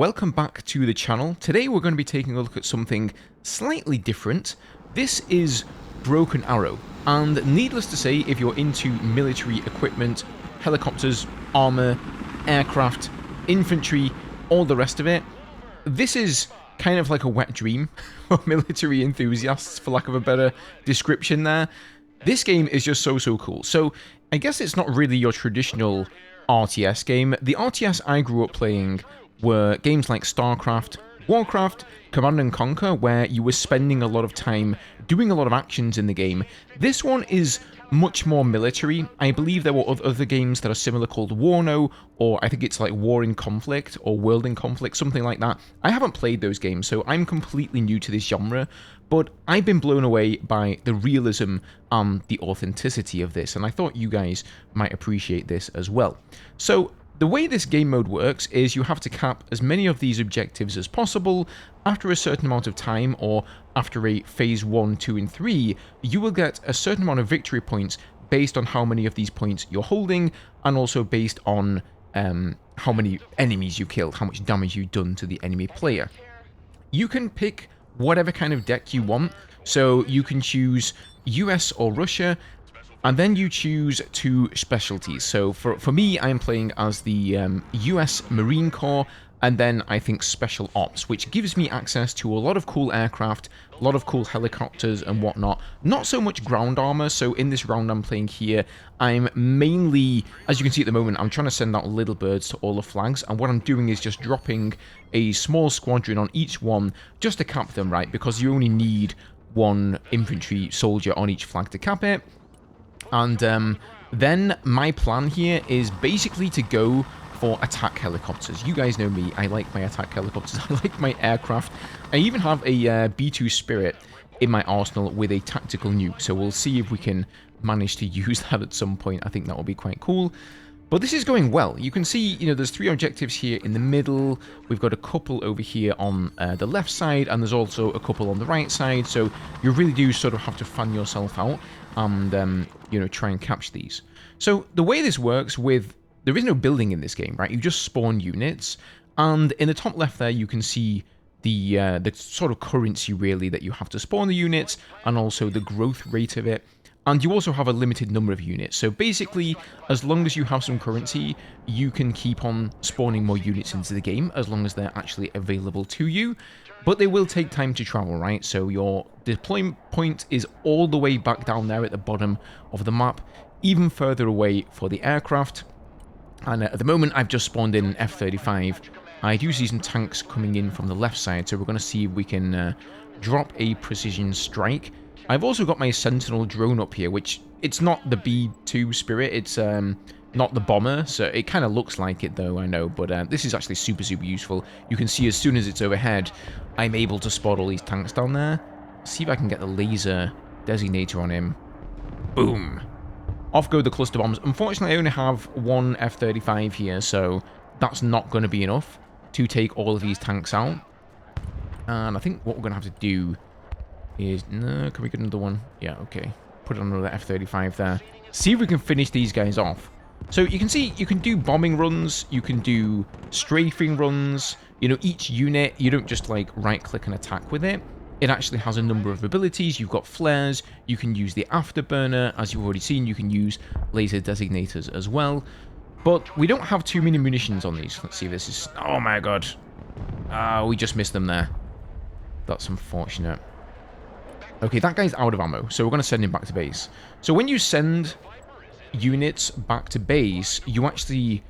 Welcome back to the channel. Today we're going to be taking a look at something slightly different. This is Broken Arrow, and needless to say, if you're into military equipment, helicopters, armor, aircraft, infantry, all the rest of it, this is kind of like a wet dream for military enthusiasts, for lack of a better description there. This game is just so cool. So I guess it's not really your traditional RTS game. The RTS I grew up playing were games like StarCraft, Warcraft, Command & Conquer, where you were spending a lot of time doing a lot of actions in the game. This one is much more military. I believe there were other games that are similar called Warno, or I think it's like War in Conflict, or World in Conflict, something like that. I haven't played those games, so I'm completely new to this genre, but I've been blown away by the realism and the authenticity of this, and I thought you guys might appreciate this as well. So the way this game mode works is you have to cap as many of these objectives as possible. After a certain amount of time, or after a phase 1, 2, and 3, you will get a certain amount of victory points based on how many of these points you're holding, and also based on how many enemies you killed, how much damage you've done to the enemy player. You can pick whatever kind of deck you want, so you can choose US or Russia, and then you choose two specialties. So for me, I'm playing as the US Marine Corps, and then I think Special Ops, which gives me access to a lot of cool aircraft, a lot of cool helicopters and whatnot. Not so much ground armor, so in this round I'm playing here, I'm mainly, as you can see at the moment, I'm trying to send out little birds to all the flags, and what I'm doing is just dropping a small squadron on each one, just to cap them, right? Because you only need one infantry soldier on each flag to cap it. And then my plan here is basically to go for attack helicopters. You guys know me, I like my attack helicopters, I like my aircraft. I even have a B-2 Spirit in my arsenal with a tactical nuke, so we'll see if we can manage to use that at some point. I think that will be quite cool. But this is going well. You can see, you know, there's 3 objectives here in the middle. We've got a couple over here on the left side, and there's also a couple on the right side. So you really do sort of have to fan yourself out and, you know, try and catch these. So the way this works with... There is no building in this game, right? You just spawn units. And in the top left there, you can see the sort of currency, really, that you have to spawn the units, and also the growth rate of it. And you also have a limited number of units. So basically, as long as you have some currency, you can keep on spawning more units into the game, as long as they're actually available to you. But they will take time to travel, right? So your deployment point is all the way back down there at the bottom of the map, even further away for the aircraft. And at the moment, I've just spawned in an F-35. I do see some tanks coming in from the left side, so we're going to see if we can drop a precision strike. I've also got my Sentinel drone up here, which it's not the B-2 Spirit, it's not the bomber, so it kind of looks like it though, I know, but this is actually super useful. You can see as soon as it's overhead, I'm able to spot all these tanks down there. See if I can get the laser designator on him. Boom. Off go the cluster bombs. Unfortunately, I only have one F-35 here, so that's not going to be enough to take all of these tanks out. And I think what we're going to have to do is... No, can we get another one? Yeah, okay. Put on another F-35 there. See if we can finish these guys off. So you can see, you can do bombing runs, you can do strafing runs. You know, each unit, you don't just like right-click and attack with it. It actually has a number of abilities. You've got flares, you can use the afterburner, as you've already seen, you can use laser designators as well. But we don't have too many munitions on these. Let's see if this is... Oh my god. We just missed them there. That's unfortunate. Okay, that guy's out of ammo, so we're going to send him back to base. So when you send units back to base, you actually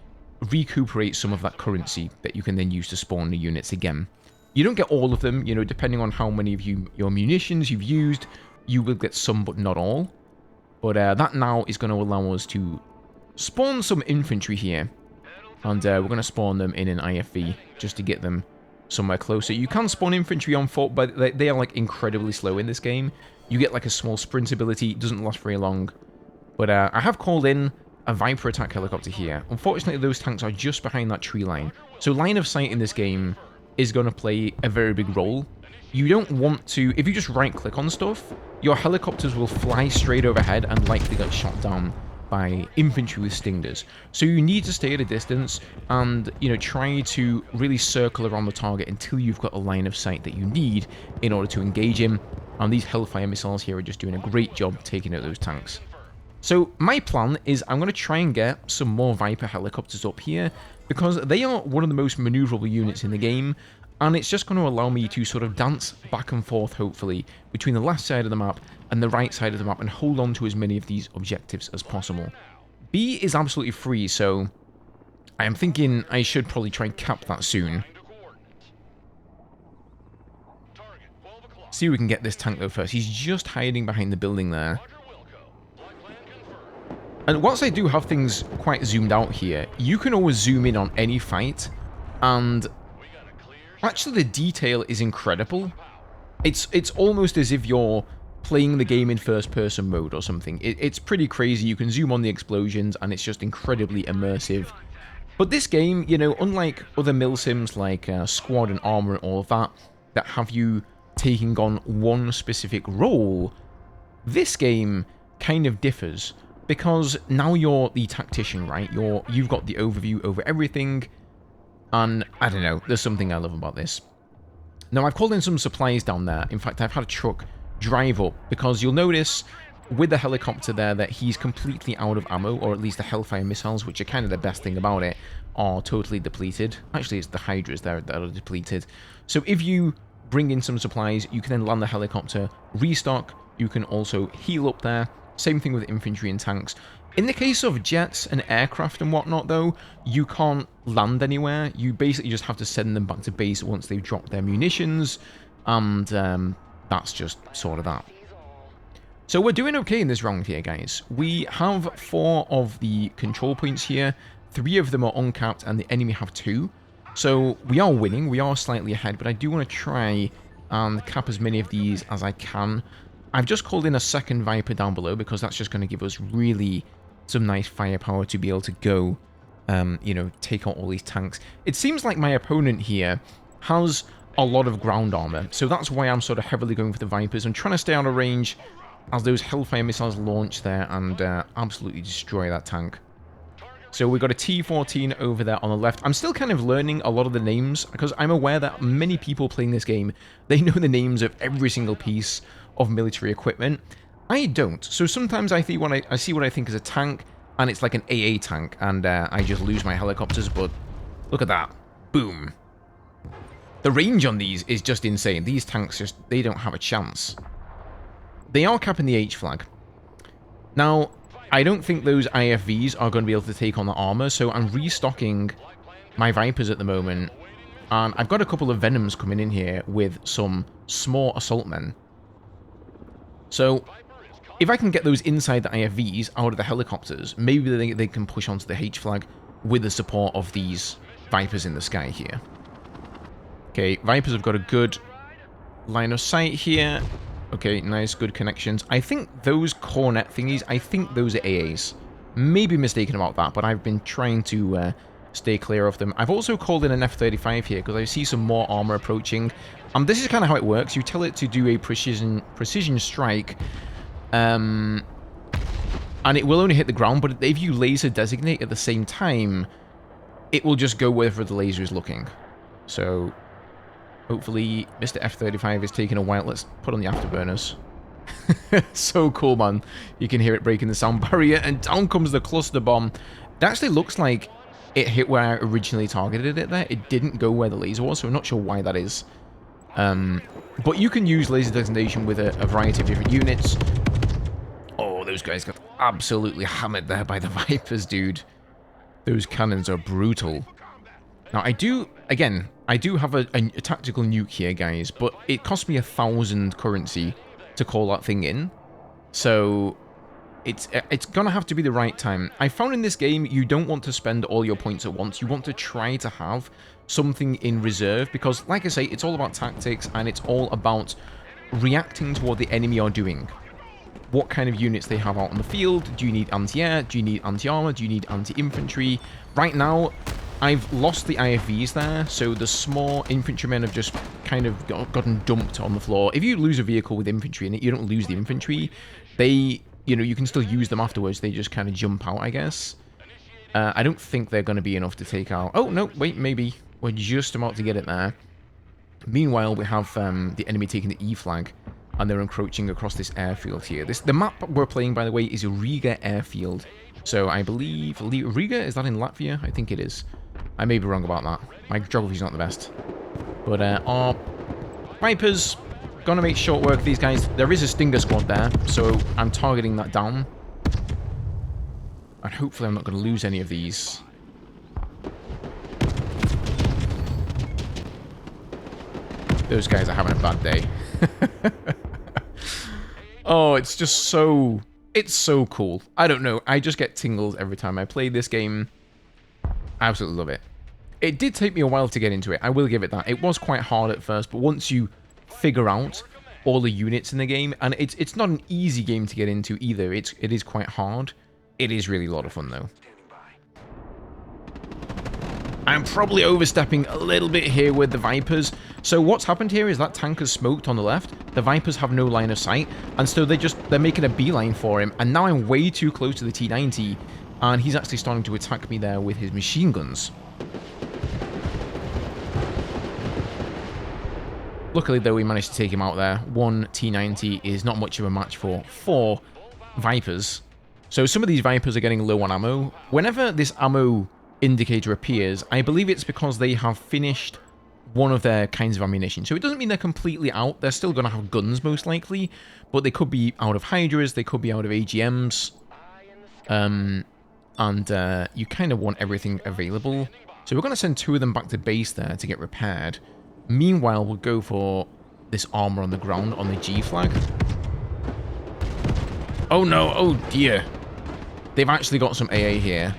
recuperate some of that currency that you can then use to spawn the units again. You don't get all of them, you know, depending on how many of your munitions you've used, you will get some, but not all. But that now is going to allow us to spawn some infantry here. And we're going to spawn them in an IFV, just to get them somewhere closer. You can spawn infantry on foot, but they are, like, incredibly slow in this game. You get, like, a small sprint ability. It doesn't last very long. But I have called in a Viper attack helicopter here. Unfortunately, those tanks are just behind that tree line. So line of sight in this game is going to play a very big role. You don't want to... If you just right-click on stuff, your helicopters will fly straight overhead and likely get shot down by infantry with stingers. So you need to stay at a distance and, you know, try to really circle around the target until you've got a line of sight that you need in order to engage him. And these Hellfire missiles here are just doing a great job taking out those tanks. So my plan is I'm going to try and get some more Viper helicopters up here because they are one of the most maneuverable units in the game, and it's just going to allow me to sort of dance back and forth, hopefully, between the left side of the map and the right side of the map and hold on to as many of these objectives as possible. B is absolutely free, so I am thinking I should probably try and cap that soon. See if we can get this tank though first. He's just hiding behind the building there. And whilst I do have things quite zoomed out here, you can always zoom in on any fight, and actually the detail is incredible. It's almost as if you're playing the game in first-person mode or something. It's pretty crazy. You can zoom on the explosions, and it's just incredibly immersive. But this game, you know, unlike other milsims like Squad and Armor and all of that, that have you taking on one specific role, this game kind of differs. Because now you're the tactician, right? You've got the overview over everything, and I don't know, there's something I love about this. Now, I've called in some supplies down there. In fact, I've had a truck drive up, because you'll notice with the helicopter there that he's completely out of ammo, or at least the Hellfire missiles, which are kind of the best thing about it, are totally depleted. Actually, it's the Hydras there that are depleted. So if you bring in some supplies, you can then land the helicopter, restock, you can also heal up there. Same thing with infantry and tanks. In the case of jets and aircraft and whatnot, though, you can't land anywhere. You basically just have to send them back to base once they've dropped their munitions, and that's just sort of that. So we're doing okay in this round here, guys. We have 4 of the control points here. 3 of them are uncapped, and the enemy have 2. So we are winning. We are slightly ahead, but I do want to try and cap as many of these as I can. I've just called in a second Viper down below because that's just going to give us really some nice firepower to be able to go, you know, take out all these tanks. It seems like my opponent here has a lot of ground armor, so that's why I'm sort of heavily going for the Vipers. I'm trying to stay out of range as those Hellfire missiles launch there and absolutely destroy that tank. So we've got a T-14 over there on the left. I'm still kind of learning a lot of the names because I'm aware that many people playing this game, they know the names of every single piece of military equipment. I don't. So sometimes I see what I think is a tank, and it's like an AA tank, and I just lose my helicopters, but look at that. Boom. The range on these is just insane. These tanks just, they don't have a chance. They are capping the H flag. Now, I don't think those IFVs are going to be able to take on the armor, so I'm restocking my Vipers at the moment, and I've got a couple of Venoms coming in here with some small assault men. So, if I can get those inside the IFVs out of the helicopters, maybe they can push onto the H flag with the support of these Vipers in the sky here. Okay, Vipers have got a good line of sight here. Okay, nice, good connections. I think those cornet thingies, I think those are AAs. Maybe mistaken about that, but I've been trying to stay clear of them. I've also called in an F-35 here because I see some more armor approaching. This is kind of how it works. You tell it to do a precision strike, and it will only hit the ground, but if you laser designate at the same time, it will just go wherever the laser is looking. So, hopefully, Mr. F-35 is taking a while. Let's put on the afterburners. So cool, man. You can hear it breaking the sound barrier, and down comes the cluster bomb. It actually looks like it hit where I originally targeted it there. It didn't go where the laser was, so I'm not sure why that is. But you can use laser designation with a variety of different units. Oh, those guys got absolutely hammered there by the Vipers, dude. Those cannons are brutal. Now, I do have a tactical nuke here, guys, but it cost me 1,000 currency to call that thing in. So, it's gonna have to be the right time. I found in this game, you don't want to spend all your points at once. You want to try to have something in reserve, because, like I say, it's all about tactics, and it's all about reacting to what the enemy are doing. What kind of units they have out on the field. Do you need anti-air? Do you need anti-armor? Do you need anti-infantry? Right now, I've lost the IFVs there, so the small infantrymen have just kind of gotten dumped on the floor. If you lose a vehicle with infantry in it, you don't lose the infantry. They, you know, you can still use them afterwards. They just kind of jump out, I guess. I don't think they're going to be enough to take out... Oh, no, wait, maybe. We're just about to get it there. Meanwhile, we have the enemy taking the E flag, and they're encroaching across this airfield here. The map we're playing, by the way, is a Riga airfield. So I believe... Riga, is that in Latvia? I think it is. I may be wrong about that. My geography's not the best. But our Vipers, gonna make short work of these guys. There is a Stinger squad there, so I'm targeting that down. And hopefully I'm not going to lose any of these. Those guys are having a bad day. Oh, it's just so... It's so cool. I don't know. I just get tingles every time I play this game. I absolutely love it. It did take me a while to get into it. I will give it that. It was quite hard at first, but once you figure out all the units in the game, and it's not an easy game to get into either. It is quite hard. It is really a lot of fun, though. I'm probably overstepping a little bit here with the Vipers. So what's happened here is that tank has smoked on the left. The Vipers have no line of sight, and so they're making a beeline for him. And now I'm way too close to the T-90, and he's actually starting to attack me there with his machine guns. Luckily, though, we managed to take him out there. One T-90 is not much of a match for 4 Vipers. So some of these Vipers are getting low on ammo. Whenever this ammo indicator appears, I believe it's because they have finished one of their kinds of ammunition. So it doesn't mean they're completely out. They're still going to have guns, most likely. But they could be out of Hydras. They could be out of AGMs. And you kind of want everything available. So we're going to send 2 of them back to base there to get repaired. Meanwhile, we'll go for this armor on the ground on the G flag. Oh no, oh dear. They've actually got some AA here.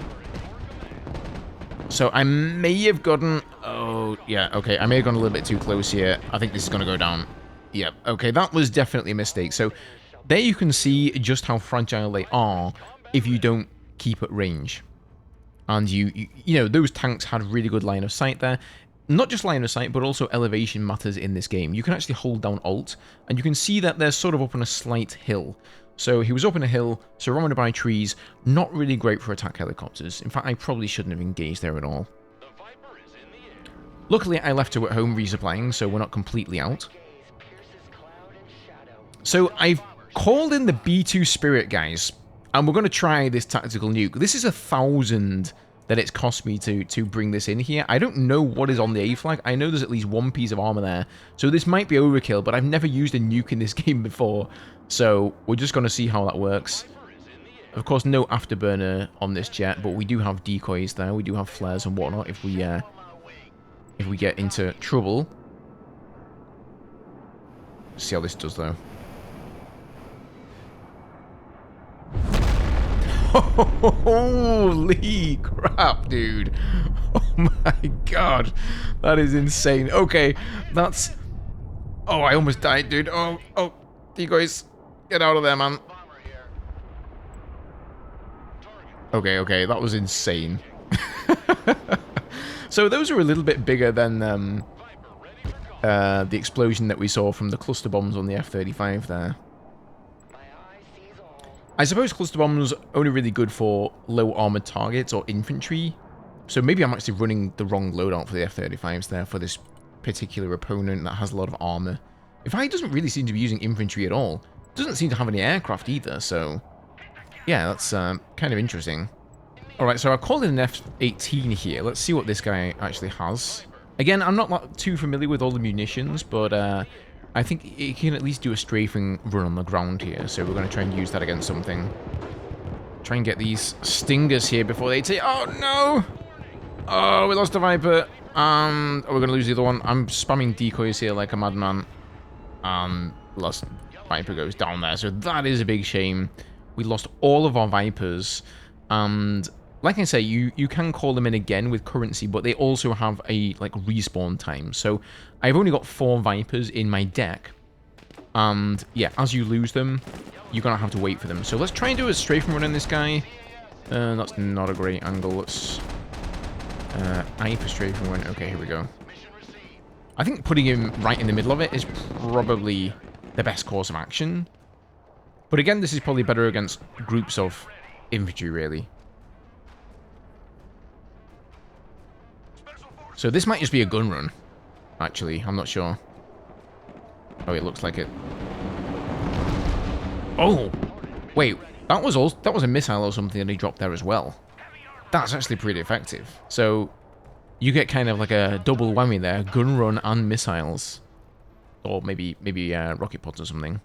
So I may have gotten... Oh, yeah, okay. I may have gone a little bit too close here. I think this is going to go down. Yep, okay, that was definitely a mistake. So there you can see just how fragile they are if you don't keep at range. And you know, those tanks had really good line of sight there. Not just line of sight, but also elevation matters in this game. You can actually hold down Alt, and you can see that they're sort of up on a slight hill. So he was up on a hill, surrounded by trees, not really great for attack helicopters. In fact, I probably shouldn't have engaged there at all. Luckily, I left her at home resupplying, so we're not completely out. So I've called in the B2 Spirit, guys, and we're going to try this tactical nuke. This is 1,000 that it's cost me to bring this in here. I don't know what is on the A flag. I know there's at least 1 piece of armor there. So this might be overkill, but I've never used a nuke in this game before. So we're just going to see how that works. Of course, no afterburner on this jet, but we do have decoys there. We do have flares and whatnot if we get into trouble. See how this does, though. Holy crap, dude. Oh my god. That is insane. Okay, that's... Oh, I almost died, dude. Oh, decoys. Get out of there, man. Okay, that was insane. So those are a little bit bigger than the explosion that we saw from the cluster bombs on the F-35 there. I suppose cluster bombs are only really good for low armored targets or infantry. So maybe I'm actually running the wrong loadout for the F-35s there for this particular opponent that has a lot of armor. In fact, he doesn't really seem to be using infantry at all. Doesn't seem to have any aircraft either, so... Yeah, that's kind of interesting. Alright, so I've called in an F-18 here. Let's see what this guy actually has. Again, I'm not too familiar with all the munitions, but I think he can at least do a strafing run on the ground here. So we're going to try and use that against something. Try and get these Stingers here before they take... Oh, no! Oh, we lost a Viper. And we're going to lose the other one. I'm spamming decoys here like a madman. Lost Viper goes down there. So that is a big shame. We lost all of our Vipers. And like I say, you can call them in again with currency, but they also have a like respawn time. So I've only got 4 Vipers in my deck. And yeah, as you lose them, you're going to have to wait for them. So let's try and do a strafing run on this guy. That's not a great angle. Let's... I for strafing run. Okay, here we go. I think putting him right in the middle of it is probably the best course of action. But again, this is probably better against groups of infantry, really. So this might just be a gun run, actually. I'm not sure. Oh, it looks like it. Oh! Wait, that was a missile or something that he dropped there as well. That's actually pretty effective. So you get kind of like a double whammy there. Gun run and missiles. Or maybe rocket pods or something.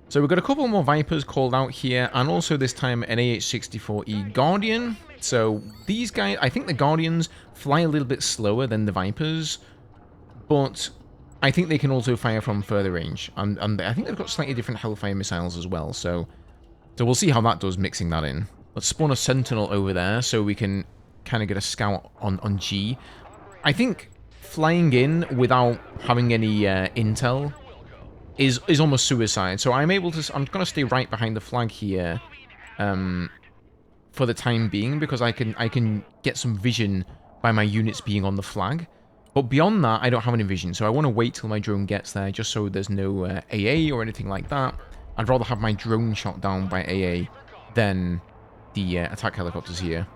So we've got a couple more Vipers called out here, and also this time an AH-64E Guardian. So these guys, I think the Guardians fly a little bit slower than the Vipers, but I think they can also fire from further range. And I think they've got slightly different Hellfire missiles as well, so we'll see how that does mixing that in. Let's spawn a Sentinel over there so we can kind of get a scout on G. I think flying in without having any intel is almost suicide. So I'm going to stay right behind the flag here for the time being, because I can get some vision by my units being on the flag. But beyond that, I don't have any vision, so I want to wait till my drone gets there, just so there's no AA or anything like that. I'd rather have my drone shot down by AA than the attack helicopters here.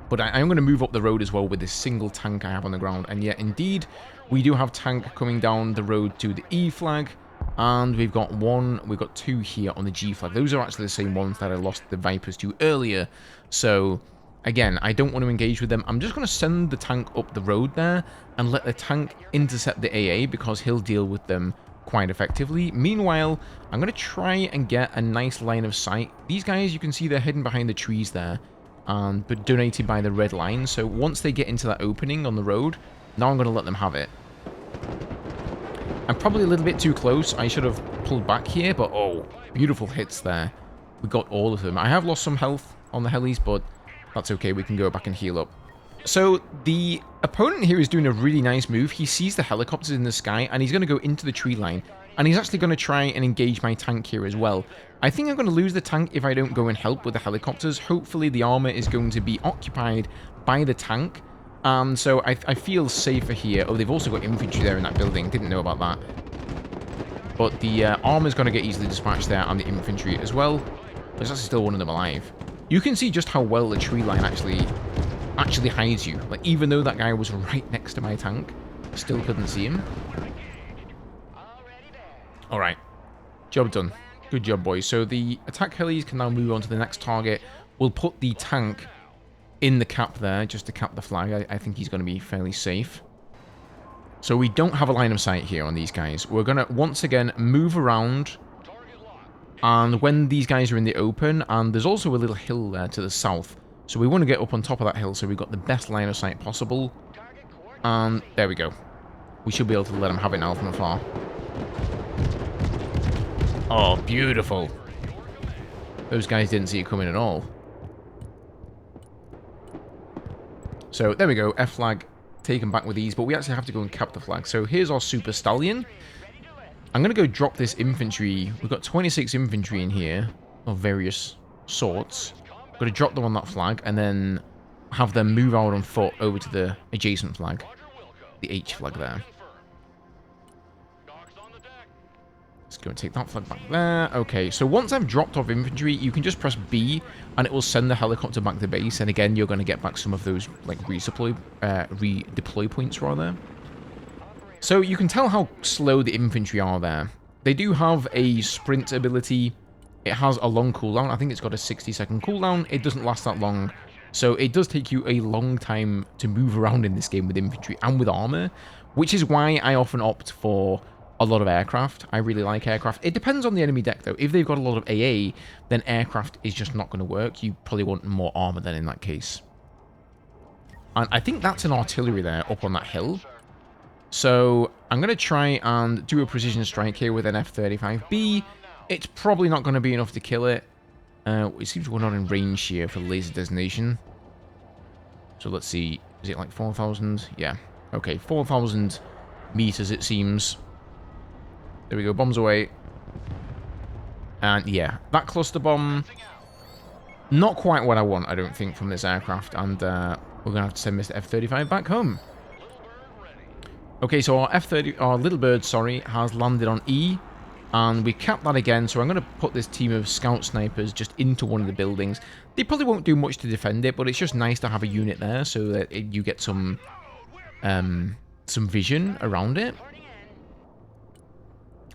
But I'm going to move up the road as well with this single tank I have on the ground. And yeah, indeed, we do have tank coming down the road to the E flag. And we've got two here on the G flag. Those are actually the same ones that I lost the Vipers to earlier. So, again, I don't want to engage with them. I'm just going to send the tank up the road there and let the tank intercept the AA, because he'll deal with them quite effectively. Meanwhile, I'm going to try and get a nice line of sight. These guys, you can see they're hidden behind the trees there, but donated by the red line. So once they get into that opening on the road, now I'm going to let them have it. I'm probably a little bit too close. I should have pulled back here, but oh, beautiful hits there. We got all of them. I have lost some health on the helis, but that's okay. We can go back and heal up. So the opponent here is doing a really nice move. He sees the helicopters in the sky, and he's going to go into the tree line. And he's actually going to try and engage my tank here as well. I think I'm going to lose the tank if I don't go and help with the helicopters. Hopefully the armor is going to be occupied by the tank. So I feel safer here. Oh, they've also got infantry there in that building. Didn't know about that. But the armor's going to get easily dispatched there, and the infantry as well. There's actually still one of them alive. You can see just how well the tree line actually hides you. Like, even though that guy was right next to my tank, still couldn't see him. Alright. Job done. Good job, boys. So the attack helis can now move on to the next target. We'll put the tank in the cap there, just to cap the flag. I think he's going to be fairly safe. So we don't have a line of sight here on these guys. We're going to, once again, move around. And when these guys are in the open, and there's also a little hill there to the south. So we want to get up on top of that hill so we've got the best line of sight possible. And there we go. We should be able to let them have it now from afar. Oh, beautiful. Those guys didn't see it coming at all. So there we go. F flag taken back with ease, but we actually have to go and cap the flag. So here's our Super Stallion. I'm going to go drop this infantry. We've got 26 infantry in here of various sorts. I'm going to drop them on that flag and then have them move out on foot over to the adjacent flag. The H flag there. Let's go and take that flag back there. Okay, so once I've dropped off infantry, you can just press B and it will send the helicopter back to base. And again, you're going to get back some of those like redeploy points rather. So you can tell how slow the infantry are there. They do have a sprint ability. It has a long cooldown. I think it's got a 60-second cooldown. It doesn't last that long. So it does take you a long time to move around in this game with infantry and with armor, which is why I often opt for a lot of aircraft. I really like aircraft. It depends on the enemy deck, though. If they've got a lot of AA, then aircraft is just not going to work. You probably want more armor then in that case. And I think that's an artillery there up on that hill. So I'm going to try and do a precision strike here with an F-35B. It's probably not going to be enough to kill it. It seems we're not in range here for laser designation. So let's see. Is it like 4,000? Yeah. Okay, 4,000 meters it seems. There we go. Bombs away. And yeah, that cluster bomb, not quite what I want, I don't think, from this aircraft. And we're going to have to send Mr. F-35 back home. Okay, so our little bird, sorry, has landed on E. And we cap that again, so I'm going to put this team of scout snipers just into one of the buildings. They probably won't do much to defend it, but it's just nice to have a unit there so that you get some vision around it.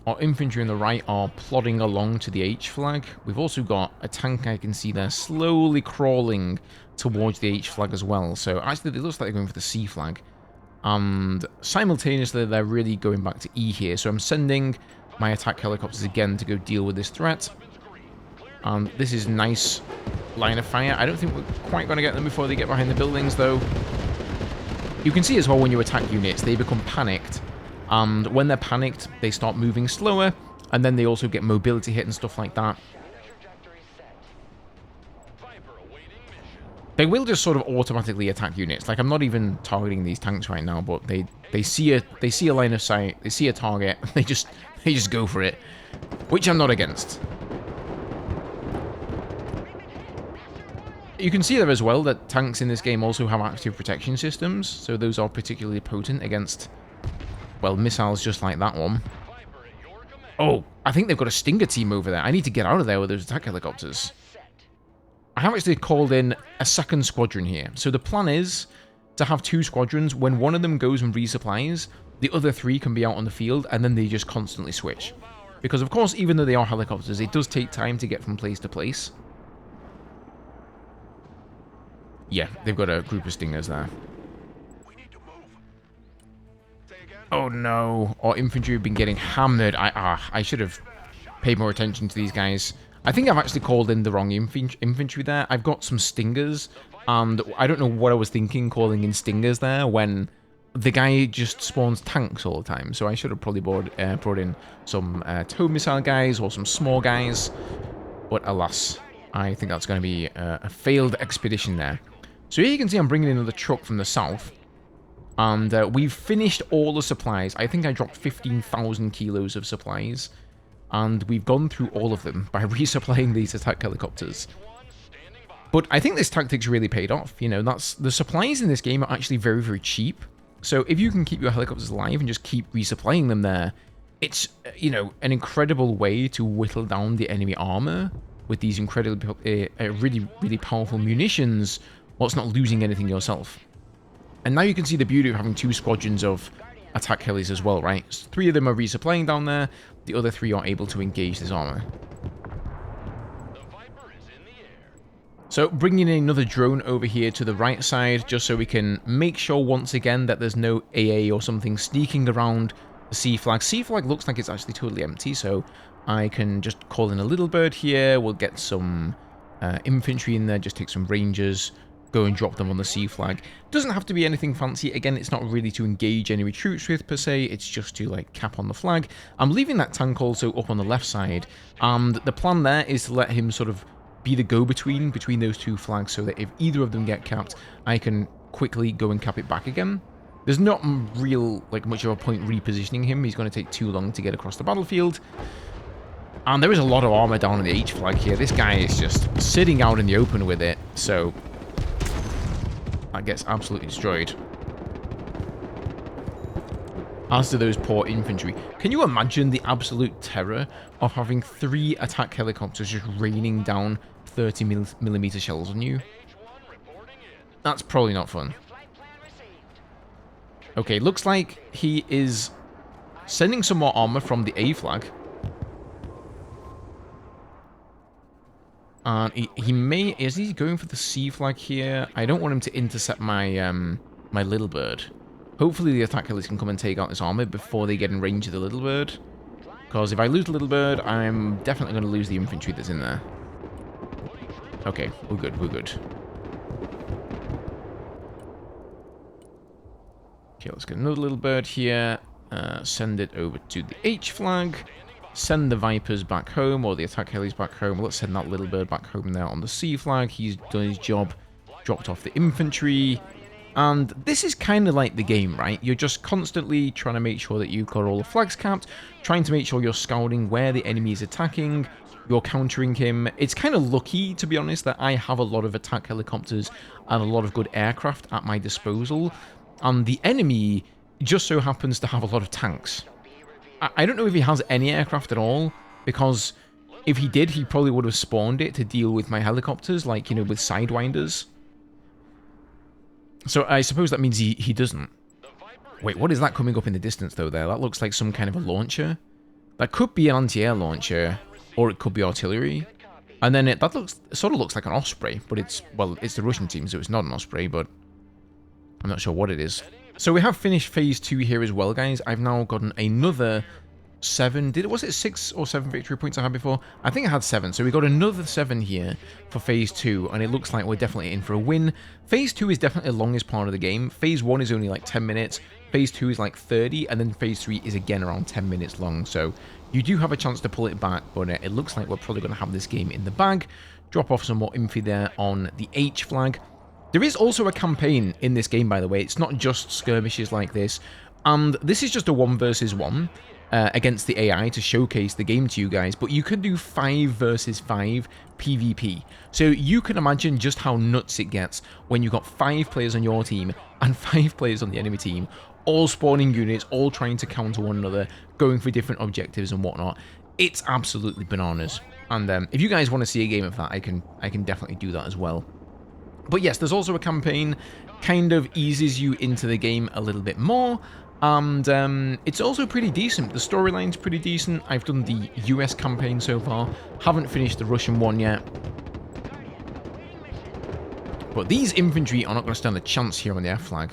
Our infantry on the right are plodding along to the H flag. We've also got a tank I can see there slowly crawling towards the H flag as well. So actually it looks like they're going for the C flag. And simultaneously they're really going back to E here. So I'm sending my attack helicopters again to go deal with this threat. And this is nice line of fire. I don't think we're quite going to get them before they get behind the buildings though. You can see as well when you attack units, they become panicked. And when they're panicked, they start moving slower, and then they also get mobility hit and stuff like that. They will just sort of automatically attack units. Like, I'm not even targeting these tanks right now, but they see a line of sight, they see a target, they just go for it, which I'm not against. You can see there as well that tanks in this game also have active protection systems, so those are particularly potent against, well, missiles just like that one. Oh, I think they've got a Stinger team over there. I need to get out of there with those attack helicopters. I have actually called in a second squadron here. So the plan is to have 2 squadrons. When one of them goes and resupplies, the other 3 can be out on the field, and then they just constantly switch. Because, of course, even though they are helicopters, it does take time to get from place to place. Yeah, they've got a group of Stingers there. Oh no, our infantry have been getting hammered. I should have paid more attention to these guys. I think I've actually called in the wrong infantry there. I've got some Stingers, and I don't know what I was thinking calling in Stingers there when the guy just spawns tanks all the time. So I should have probably brought in some tow missile guys or some small guys. But alas, I think that's going to be a failed expedition there. So here you can see I'm bringing in another truck from the south. And we've finished all the supplies. I think I dropped 15,000 kilos of supplies. And we've gone through all of them by resupplying these attack helicopters. But I think this tactic's really paid off. You know, the supplies in this game are actually very, very cheap. So if you can keep your helicopters alive and just keep resupplying them there, it's, you know, an incredible way to whittle down the enemy armor with these incredibly, really, really powerful munitions whilst not losing anything yourself. And now you can see the beauty of having 2 squadrons of attack helis as well, right? 3 of them are resupplying down there, the other 3 are able to engage this armor. So bringing in another drone over here to the right side, just so we can make sure once again that there's no AA or something sneaking around the C flag. C flag looks like it's actually totally empty, so I can just call in a little bird here. We'll get some infantry in there, just take some rangers, go and drop them on the C flag. Doesn't have to be anything fancy. Again, it's not really to engage enemy troops with per se. It's just to like cap on the flag. I'm leaving that tank also up on the left side, and the plan there is to let him sort of be the go-between between those 2 flags, so that if either of them get capped, I can quickly go and cap it back again. There's not real like much of a point repositioning him. He's going to take too long to get across the battlefield. And there is a lot of armor down on the H flag here. This guy is just sitting out in the open with it, so that gets absolutely destroyed. As to those poor infantry. Can you imagine the absolute terror of having 3 attack helicopters just raining down 30mm shells on you? That's probably not fun. Okay, looks like he is sending some more armor from the A flag. And he may... Is he going for the C flag here? I don't want him to intercept my my little bird. Hopefully the attack helis can come and take out this armor before they get in range of the little bird. Because if I lose the little bird, I'm definitely going to lose the infantry that's in there. Okay, we're good, we're good. Okay, let's get another little bird here. Send it over to the H flag. Send the Vipers back home, or the attack helis back home. Let's send that little bird back home there on the C flag. He's done his job. Dropped off the infantry. And this is kind of like the game, right? You're just constantly trying to make sure that you've got all the flags capped, trying to make sure you're scouting where the enemy is attacking, you're countering him. It's kind of lucky, to be honest, that I have a lot of attack helicopters and a lot of good aircraft at my disposal, and the enemy just so happens to have a lot of tanks. I don't know if he has any aircraft at all, because if he did, he probably would have spawned it to deal with my helicopters, like, you know, with Sidewinders. So I suppose that means he doesn't. Wait, what is that coming up in the distance, though, there? That looks like some kind of a launcher. That could be an anti-air launcher, or it could be artillery. And then that sort of looks like an Osprey, but it's, well, it's the Russian team, so it's not an Osprey, but I'm not sure what it is. So we have finished phase 2 here as well, guys. I've now gotten another 7. Was it 6 or 7 victory points I had before? I think I had 7. So we got another 7 here for phase 2, and it looks like we're definitely in for a win. Phase 2 is definitely the longest part of the game. Phase 1 is only like 10 minutes. Phase 2 is like 30, and then phase 3 is again around 10 minutes long. So you do have a chance to pull it back, but it looks like we're probably going to have this game in the bag. Drop off some more info there on the H flag. There is also a campaign in this game, by the way. It's not just skirmishes like this. And this is just a 1 versus 1 against the AI to showcase the game to you guys. But you could do 5 versus 5 PvP. So you can imagine just how nuts it gets when you've got 5 players on your team and 5 players on the enemy team, all spawning units, all trying to counter one another, going for different objectives and whatnot. It's absolutely bananas. And if you guys want to see a game of that, I can definitely do that as well. But yes, there's also a campaign, kind of eases you into the game a little bit more, and it's also pretty decent. The storyline's pretty decent. I've done the US campaign so far, haven't finished the Russian one yet. But these infantry are not going to stand a chance here on the F flag.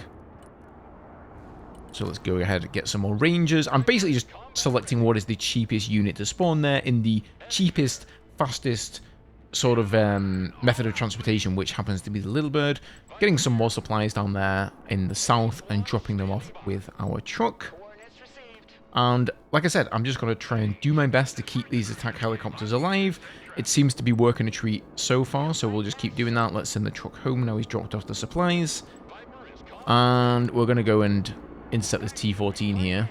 So let's go ahead and get some more Rangers. I'm basically just selecting what is the cheapest unit to spawn there in the cheapest, fastest sort of method of transportation, which happens to be the Little Bird. Getting some more supplies down there in the south and dropping them off with our truck. And like I said, I'm just going to try and do my best to keep these attack helicopters alive. It seems to be working a treat so far, so we'll just keep doing that. Let's send the truck home now he's dropped off the supplies. And we're going to go and intercept this T-14 here.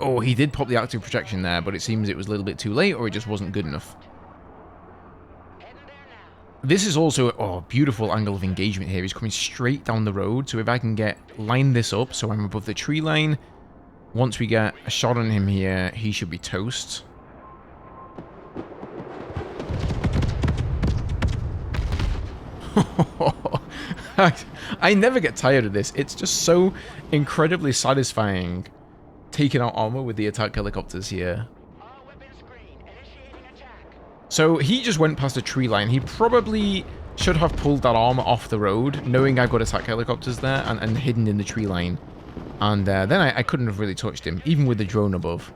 Oh, he did pop the active protection there, but it seems it was a little bit too late, or it just wasn't good enough. This is also a beautiful angle of engagement here. He's coming straight down the road, so if I can line this up so I'm above the tree line, once we get a shot on him here, he should be toast. I never get tired of this. It's just so incredibly satisfying taking out armor with the attack helicopters here. So he just went past a tree line. He probably should have pulled that armor off the road, knowing I've got attack helicopters there and hidden in the tree line. And then I couldn't have really touched him, even with the drone above.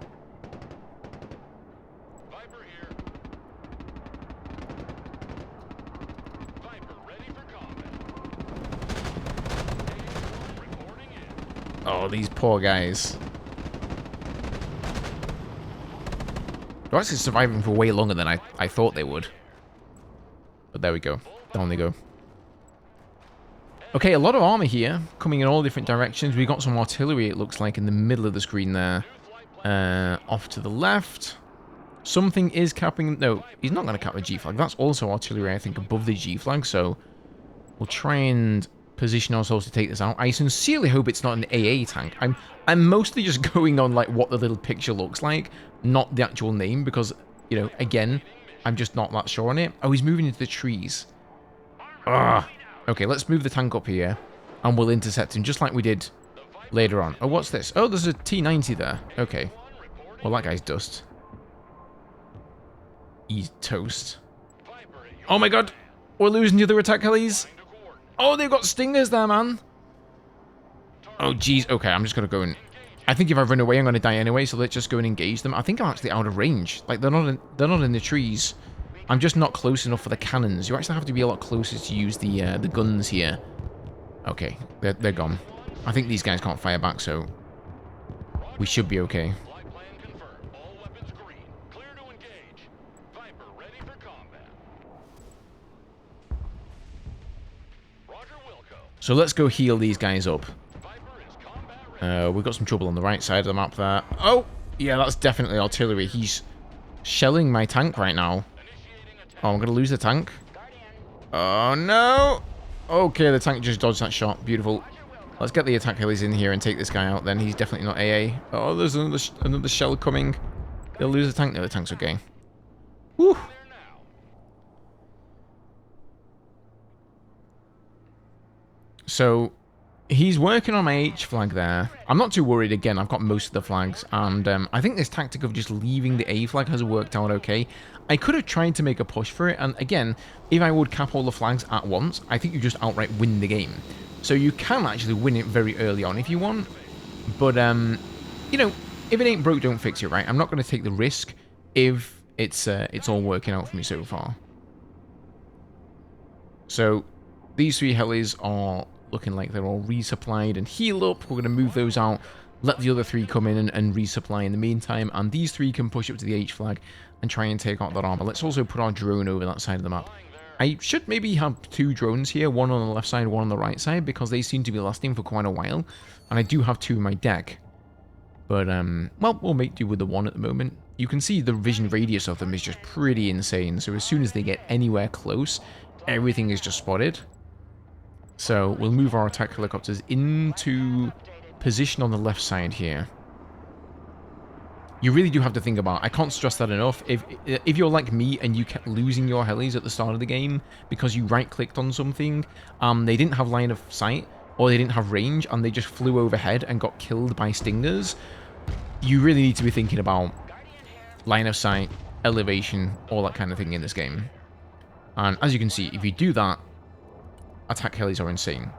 Oh, these poor guys. They're actually surviving for way longer than I thought they would. But there we go. Down they go. Okay, a lot of armor here, coming in all different directions. We got some artillery, it looks like, in the middle of the screen there. Off to the left. Something is capping... No, he's not going to cap the G flag. That's also artillery, I think, above the G flag. So we'll try and position ourselves to take this out. I sincerely hope it's not an AA tank. I'm mostly just going on like what the little picture looks like, not the actual name, because, you know, again, I'm just not that sure on it. Oh, he's moving into the trees. Ugh. Okay, let's move the tank up here, and we'll intercept him just like we did later on. Oh, what's this? Oh, there's a T-90 there. Okay. Well, that guy's dust. He's toast. Oh my god! We're losing the other attack helis. Oh, they've got stingers there, man. Oh, jeez. Okay, I'm just going to go and... I think if I run away, I'm going to die anyway, so let's just go and engage them. I think I'm actually out of range. Like, they're not in the trees. I'm just not close enough for the cannons. You actually have to be a lot closer to use the guns here. Okay, they're gone. I think these guys can't fire back, so we should be okay. So let's go heal these guys up. We've got some trouble on the right side of the map there. Oh, yeah, that's definitely artillery. He's shelling my tank right now. Oh, I'm going to lose the tank. Oh, no. Okay, the tank just dodged that shot. Beautiful. Let's get the attack helis in here and take this guy out then. He's definitely not AA. Oh, there's another shell coming. They'll lose the tank. No, the tank's okay. Whew. So, he's working on my H flag there. I'm not too worried. Again, I've got most of the flags. And I think this tactic of just leaving the A flag has worked out okay. I could have tried to make a push for it. And again, if I would cap all the flags at once, I think you just outright win the game. So you can actually win it very early on if you want. But, you know, if it ain't broke, don't fix it, right? I'm not going to take the risk if it's all working out for me so far. So, these 3 helis are looking like they're all resupplied and healed up. We're going to move those out, let the other 3 come in and resupply in the meantime. And these 3 can push up to the H flag and try and take out that armor. Let's also put our drone over that side of the map. I should maybe have 2 drones here, one on the left side, one on the right side, because they seem to be lasting for quite a while. And I do have 2 in my deck. But, well, we'll make do with the 1 at the moment. You can see the vision radius of them is just pretty insane. So as soon as they get anywhere close, everything is just spotted. So we'll move our attack helicopters into position on the left side here. You really do have to think about, I can't stress that enough, if you're like me and you kept losing your helis at the start of the game because you right-clicked on something, they didn't have line of sight, or they didn't have range, and they just flew overhead and got killed by stingers, you really need to be thinking about line of sight, elevation, all that kind of thing in this game. And as you can see, if you do that, attack helis are insane.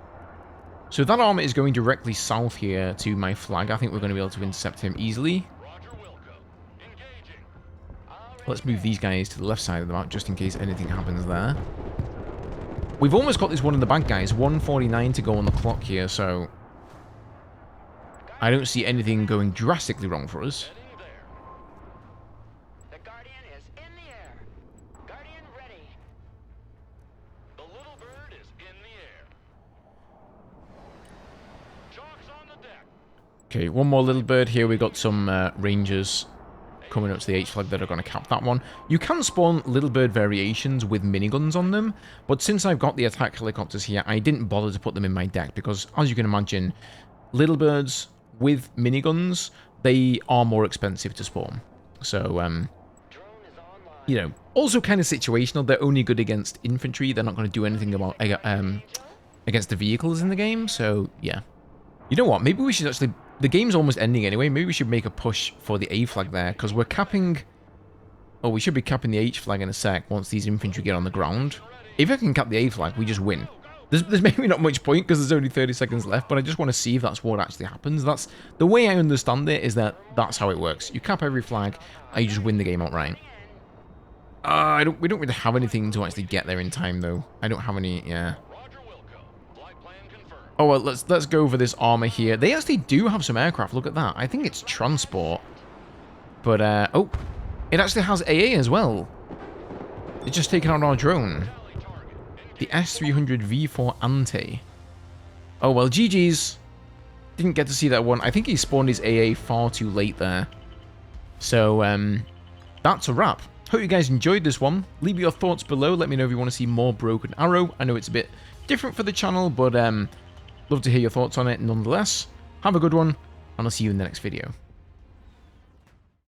So that armor is going directly south here to my flag. I think we're going to be able to intercept him easily. Let's move these guys to the left side of the map, just in case anything happens there. We've almost got this one in the bag, guys. 1:49 to go on the clock here, so I don't see anything going drastically wrong for us. The Guardian is in the air. Guardian ready. The little bird is in the air. Chalk's on the deck. Okay, one more little bird here. We got some rangers coming up to the H flag that are going to cap that one. You can spawn little bird variations with miniguns on them, but since I've got the attack helicopters here, I didn't bother to put them in my deck because, as you can imagine, little birds with miniguns, they are more expensive to spawn. So, you know, also kind of situational. They're only good against infantry. They're not going to do anything about against the vehicles in the game. So, yeah. You know what? Maybe we should actually... The game's almost ending anyway. Maybe we should make a push for the A flag there, because we're capping... Oh, we should be capping the H flag in a sec once these infantry get on the ground. If I can cap the A flag, we just win. There's maybe not much point because there's only 30 seconds left, but I just want to see if that's what actually happens. That's the way I understand it, is that that's how it works. You cap every flag, and you just win the game outright. We don't really have anything to actually get there in time, though. I don't have any... Yeah. Oh, well, let's go over this armor here. They actually do have some aircraft. Look at that. I think it's transport. But, oh, it actually has AA as well. It's just taken out our drone. The S300V4 Ante. Oh, well, GG's. Didn't get to see that one. I think he spawned his AA far too late there. So, that's a wrap. Hope you guys enjoyed this one. Leave your thoughts below. Let me know if you want to see more Broken Arrow. I know it's a bit different for the channel, but, love to hear your thoughts on it nonetheless. Have a good one, and I'll see you in the next video.